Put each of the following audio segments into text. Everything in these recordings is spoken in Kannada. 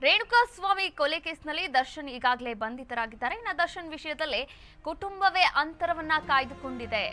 ರೇಣುಕಾಸ್ವಾಮಿ ಕೊಲೆ ಕೇಸ್ನಲ್ಲಿ ದರ್ಶನ್ ಈಗಾಗಲೇ ಬಂಧಿತರಾಗಿದ್ದಾರೆ. ಇನ್ನು ದರ್ಶನ್ ವಿಷಯದಲ್ಲಿ ಕುಟುಂಬವೇ ಅಂತರವನ್ನ ಕಾಯ್ದುಕೊಂಡಿದೆ.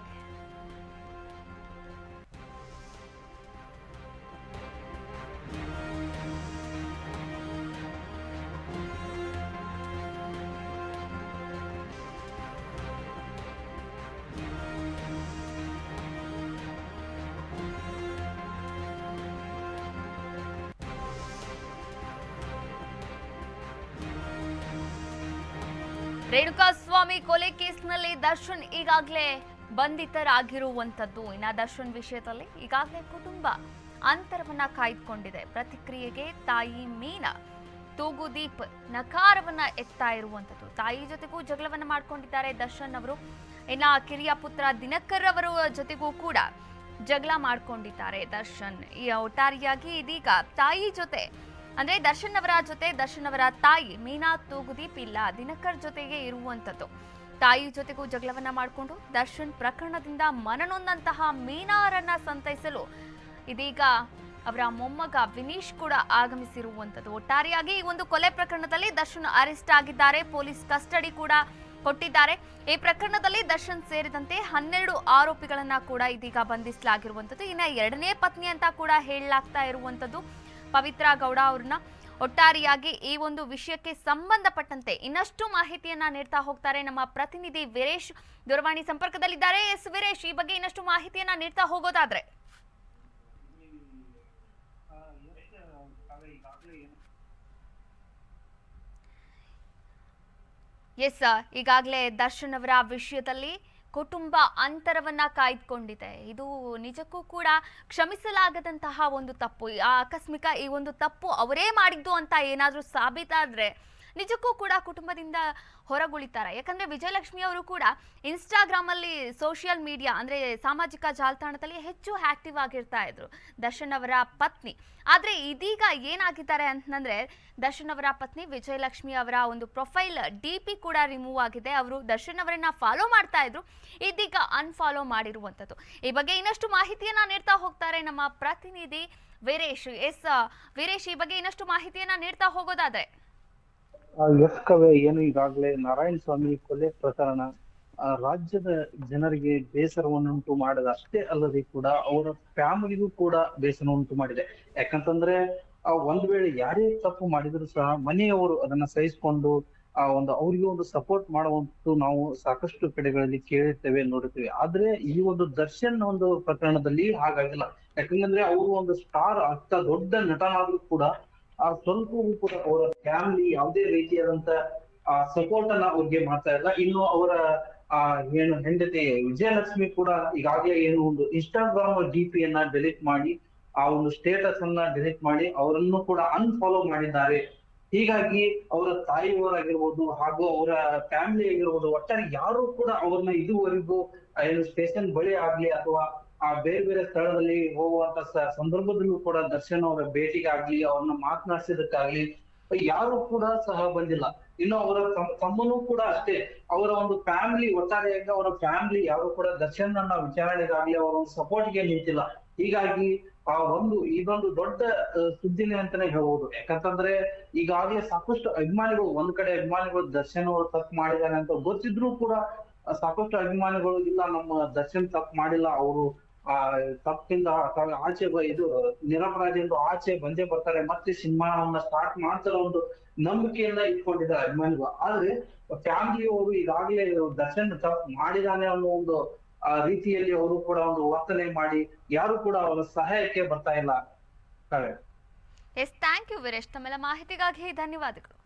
ರೇಣುಕಾಸ್ವಾಮಿ ಕೊಲೆ ಕೇಸ್ನಲ್ಲಿ ದರ್ಶನ್ ಈಗಾಗಲೇ ಬಂಧಿತರಾಗಿರುವಂತದ್ದು. ಇನ್ನು ದರ್ಶನ್ ವಿಷಯದಲ್ಲಿ ಈಗಾಗಲೇ ಕುಟುಂಬ ಅಂತರವನ್ನ ಕಾಯ್ದುಕೊಂಡಿದೆ. ಪ್ರತಿಕ್ರಿಯೆಗೆ ತಾಯಿ ಮೀನಾ ತೂಗುದೀಪ್ ನಕಾರವನ್ನ ಎತ್ತಾ ಇರುವಂತದ್ದು. ತಾಯಿ ಜೊತೆಗೂ ಜಗಳವನ್ನ ಮಾಡ್ಕೊಂಡಿದ್ದಾರೆ ದರ್ಶನ್ ಅವರು. ಇನ್ನ ಕಿರಿಯ ಪುತ್ರ ದಿನಕರ್ ಅವರ ಜೊತೆಗೂ ಕೂಡ ಜಗಳ ಮಾಡ್ಕೊಂಡಿದ್ದಾರೆ ದರ್ಶನ್. ಈ ಒಟ್ಟಾರೆಯಾಗಿ ಇದೀಗ ತಾಯಿ ಜೊತೆ ಅಂದ್ರೆ ದರ್ಶನ್ ಅವರ ಜೊತೆ ದರ್ಶನ್ ಅವರ ತಾಯಿ ಮೀನಾ ತೂಗುದೀಪ್ ಇಲ್ಲ, ದಿನಕರ್ ಜೊತೆಗೆ ಇರುವಂತದ್ದು. ತಾಯಿ ಜೊತೆಗೂ ಜಗಳವನ್ನ ಮಾಡಿಕೊಂಡು ದರ್ಶನ್ ಪ್ರಕರಣದಿಂದ ಮನನೊಂದಂತಹ ಮೀನಾರನ್ನ ಸಂತೈಸಲು ಇದೀಗ ಅವರ ಮೊಮ್ಮಗ ವಿನೀಶ್ ಕೂಡ ಆಗಮಿಸಿರುವಂತದ್ದು. ಒಟ್ಟಾರೆಯಾಗಿ ಈ ಒಂದು ಕೊಲೆ ಪ್ರಕರಣದಲ್ಲಿ ದರ್ಶನ್ ಅರೆಸ್ಟ್ ಆಗಿದ್ದಾರೆ. ಪೊಲೀಸ್ ಕಸ್ಟಡಿ ಕೂಡ ಕೊಟ್ಟಿದ್ದಾರೆ. ಈ ಪ್ರಕರಣದಲ್ಲಿ ದರ್ಶನ್ ಸೇರಿದಂತೆ 12 ಆರೋಪಿಗಳನ್ನ ಕೂಡ ಇದೀಗ ಬಂಧಿಸಲಾಗಿರುವಂತದ್ದು. ಇನ್ನ ಎರಡನೇ ಪತ್ನಿ ಅಂತ ಕೂಡ ಹೇಳಲಾಗ್ತಾ ಇರುವಂತದ್ದು ಪವಿತ್ರ ಗೌಡ ಅವ್ರನ್ನ. ಒಟ್ಟಾರೆಯಾಗಿ ಈ ಒಂದು ವಿಷಯಕ್ಕೆ ಸಂಬಂಧಪಟ್ಟಂತೆ ಇನ್ನಷ್ಟು ಮಾಹಿತಿಯನ್ನ ನೀಡ್ತಾ ಹೋಗ್ತಾರೆ ನಮ್ಮ ಪ್ರತಿನಿಧಿ ವೀರೇಶ್ ದೂರವಾಣಿ ಸಂಪರ್ಕದಲ್ಲಿದ್ದಾರೆ. ಎಸ್ ವೀರೇಶ್, ಈ ಬಗ್ಗೆ ಇನ್ನಷ್ಟು ಮಾಹಿತಿಯನ್ನ ನೀಡ್ತಾ ಹೋಗೋದಾದ್ರೆ. ಎಸ್, ಈಗಾಗಲೇ ದರ್ಶನ್ ಅವರ ವಿಷಯದಲ್ಲಿ ಕುಟುಂಬ ಅಂತರವನ್ನ ಕಾಯ್ದುಕೊಂಡಿದೆ. ಇದು ನಿಜಕ್ಕೂ ಕೂಡ ಕ್ಷಮಿಸಲಾಗದಂತಹ ಒಂದು ತಪ್ಪು. ಆಕಸ್ಮಿಕ ಈ ಒಂದು ತಪ್ಪು ಅವರೇ ಮಾಡಿದ್ದು ಅಂತ ಏನಾದ್ರೂ ಸಾಬೀತಾದ್ರೆ ನಿಜಕ್ಕೂ ಕೂಡ ಕುಟುಂಬದಿಂದ ಹೊರಗುಳಿತಾರೆ. ಯಾಕಂದ್ರೆ ವಿಜಯಲಕ್ಷ್ಮಿ ಅವರು ಕೂಡ ಇನ್ಸ್ಟಾಗ್ರಾಮ್ ಅಲ್ಲಿ ಸೋಷಿಯಲ್ ಮೀಡಿಯಾ ಅಂದ್ರೆ ಸಾಮಾಜಿಕ ಜಾಲತಾಣದಲ್ಲಿ ಹೆಚ್ಚು ಆಕ್ಟಿವ್ ಆಗಿರ್ತಾ ಇದ್ರು ದರ್ಶನ್ ಅವರ ಪತ್ನಿ. ಆದ್ರೆ ಇದೀಗ ಏನಾಗಿದ್ದಾರೆ ಅಂತಂದ್ರೆ ದರ್ಶನ್ ಅವರ ಪತ್ನಿ ವಿಜಯಲಕ್ಷ್ಮಿ ಅವರ ಒಂದು ಪ್ರೊಫೈಲ್ DP ಕೂಡ ರಿಮೂವ್ ಆಗಿದೆ. ಅವರು ದರ್ಶನ್ ಅವರನ್ನ ಫಾಲೋ ಮಾಡ್ತಾ ಇದ್ರು, ಇದೀಗ ಅನ್ಫಾಲೋ ಮಾಡಿರುವಂತದ್ದು. ಈ ಬಗ್ಗೆ ಇನ್ನಷ್ಟು ಮಾಹಿತಿಯನ್ನ ನೀಡ್ತಾ ಹೋಗ್ತಾರೆ ನಮ್ಮ ಪ್ರತಿನಿಧಿ ವೀರೇಶ್. ಎಸ್ ವೀರೇಶ್, ಈ ಬಗ್ಗೆ ಇನ್ನಷ್ಟು ಮಾಹಿತಿಯನ್ನ ನೀಡ್ತಾ ಹೋಗೋದಾದ್ರೆ. ಎಸ್ ಕವೆ, ಏನು ಈಗಾಗಲೇ ನಾರಾಯಣ ಸ್ವಾಮಿ ಕೊಲೆ ಪ್ರಕರಣ ರಾಜ್ಯದ ಜನರಿಗೆ ಬೇಸರವನ್ನುಂಟು ಮಾಡಿದ ಅಷ್ಟೇ ಅಲ್ಲದೆ ಕೂಡ ಅವರ ಫ್ಯಾಮಿಲಿಗೂ ಕೂಡ ಬೇಸರ ಉಂಟು ಮಾಡಿದೆ. ಯಾಕಂತಂದ್ರೆ ಒಂದ್ ವೇಳೆ ಯಾರೇ ತಪ್ಪು ಮಾಡಿದ್ರು ಸಹ ಮನೆಯವರು ಅದನ್ನ ಸಹಿಸಿಕೊಂಡು ಅವ್ರಿಗೆ ಒಂದು ಸಪೋರ್ಟ್ ಮಾಡುವಂತೂ ನಾವು ಸಾಕಷ್ಟು ಕಡೆಗಳಲ್ಲಿ ಕೇಳಿರ್ತೇವೆ, ನೋಡಿರ್ತೇವೆ. ಆದ್ರೆ ಈ ಒಂದು ದರ್ಶನ್ ಒಂದು ಪ್ರಕರಣದಲ್ಲಿ ಹಾಗಾಗಿಲ್ಲ. ಯಾಕಂದ್ರೆ ಅವರು ಒಂದು ಸ್ಟಾರ್, ಅಷ್ಟ ದೊಡ್ಡ ನಟನಾದ್ರೂ ಕೂಡ ಸ್ವಲ್ಪವೂ ಕೂಡ ಅವರ ಫ್ಯಾಮಿಲಿ ಯಾವುದೇ ರೀತಿಯಾದಂತ ಸಪೋರ್ಟ್ ಅನ್ನ ಅವ್ರಿಗೆ ಮಾಡ್ತಾ ಇಲ್ಲ. ಇನ್ನು ಅವರ ಏನು ಹೆಂಡತಿ ವಿಜಯಲಕ್ಷ್ಮಿ ಕೂಡ ಈಗಾಗಲೇ ಏನು ಒಂದು ಇನ್ಸ್ಟಾಗ್ರಾಮ್ DP ಯನ್ನ ಡಿಲೀಟ್ ಮಾಡಿ ಆ ಒಂದು ಸ್ಟೇಟಸ್ ಅನ್ನ ಡಿಲೀಟ್ ಮಾಡಿ ಅವರನ್ನು ಕೂಡ ಅನ್ಫಾಲೋ ಮಾಡಿದ್ದಾರೆ. ಹೀಗಾಗಿ ಅವರ ತಾಯಿಯವರಾಗಿರ್ಬೋದು ಹಾಗೂ ಅವರ ಫ್ಯಾಮಿಲಿ ಆಗಿರ್ಬೋದು, ಒಟ್ಟಾರೆ ಯಾರು ಕೂಡ ಅವ್ರನ್ನ ಇದುವರೆಗೂ ಏನು ಸ್ಟೇಷನ್ ಬಳಿ ಆಗ್ಲಿ ಅಥವಾ ಬೇರೆ ಬೇರೆ ಸ್ಥಳದಲ್ಲಿ ಹೋಗುವಂತ ಸಂದರ್ಭದಲ್ಲೂ ಕೂಡ ದರ್ಶನ್ ಅವರ ಭೇಟಿಗಾಗ್ಲಿ ಅವ್ರನ್ನ ಮಾತನಾಡಿಸಿದಕ್ಕಾಗ್ಲಿ ಯಾರು ಕೂಡ ಸಹ ಬಂದಿಲ್ಲ. ಇನ್ನು ಅವರ ತಮ್ಮನೂ ಕೂಡ ಅಷ್ಟೇ, ಅವರ ಒಂದು ಫ್ಯಾಮಿಲಿ ಒಟ್ಟಾರೆಯಾಗಿ ಅವರ ಫ್ಯಾಮಿಲಿ ಯಾರು ಕೂಡ ದರ್ಶನ್ ಅನ್ನ ವಿಚಾರಣೆಗಾಗ್ಲಿ ಅವರ ಒಂದು ಸಪೋರ್ಟ್ಗೆ ನಿಂತಿಲ್ಲ. ಹೀಗಾಗಿ ಇದೊಂದು ದೊಡ್ಡ ಸುದ್ದಿನೇ ಅಂತಾನೆ ಹೇಳ್ಬೋದು. ಯಾಕಂತಂದ್ರೆ ಈಗಾಗಲೇ ಸಾಕಷ್ಟು ಅಭಿಮಾನಿಗಳು, ಒಂದ್ ಕಡೆ ಅಭಿಮಾನಿಗಳು ದರ್ಶನ್ ಅವರು ತಪ್ಪು ಮಾಡಿದಾರೆ ಅಂತ ಗೊತ್ತಿದ್ರು ಕೂಡ ಸಾಕಷ್ಟು ಅಭಿಮಾನಿಗಳು ಇಲ್ಲ, ನಮ್ಮ ದರ್ಶನ್ ತಪ್ಪು ಮಾಡಿಲ್ಲ, ಅವರು ತಪ್ಪಿಂದ ಆಚೆ ಇದು ನಿರಪರಾಧಿ ಎಂದು ಆಚೆ ಬಂದೇ ಬರ್ತಾರೆ, ಮತ್ತೆ ಸಿನಿಮಾವನ್ನ ಸ್ಟಾರ್ಟ್ ಮಾಡ್ತಾರೋ ಒಂದು ನಂಬಿಕೆಯನ್ನ ಇಟ್ಕೊಂಡಿದ್ದಾರೆ ಅಭಿಮಾನಿಗಳು. ಆದ್ರೆ ಫ್ಯಾಮಿಲಿಯವರು ಈಗಾಗಲೇ ದರ್ಶನ್ ತಪ್ಪು ಮಾಡಿದಾನೆ ಅನ್ನೋ ಒಂದು ರೀತಿಯಲ್ಲಿ ಅವರು ಕೂಡ ಒಂದು ವರ್ತನೆ ಮಾಡಿ ಯಾರು ಕೂಡ ಅವರ ಸಹಾಯಕ್ಕೆ ಬರ್ತಾ ಇಲ್ಲ. ಎಸ್, ಥ್ಯಾಂಕ್ ಯು ವೀರೇಶ್, ತಮ್ಮೆಲ್ಲ ಮಾಹಿತಿಗಾಗಿ ಧನ್ಯವಾದಗಳು.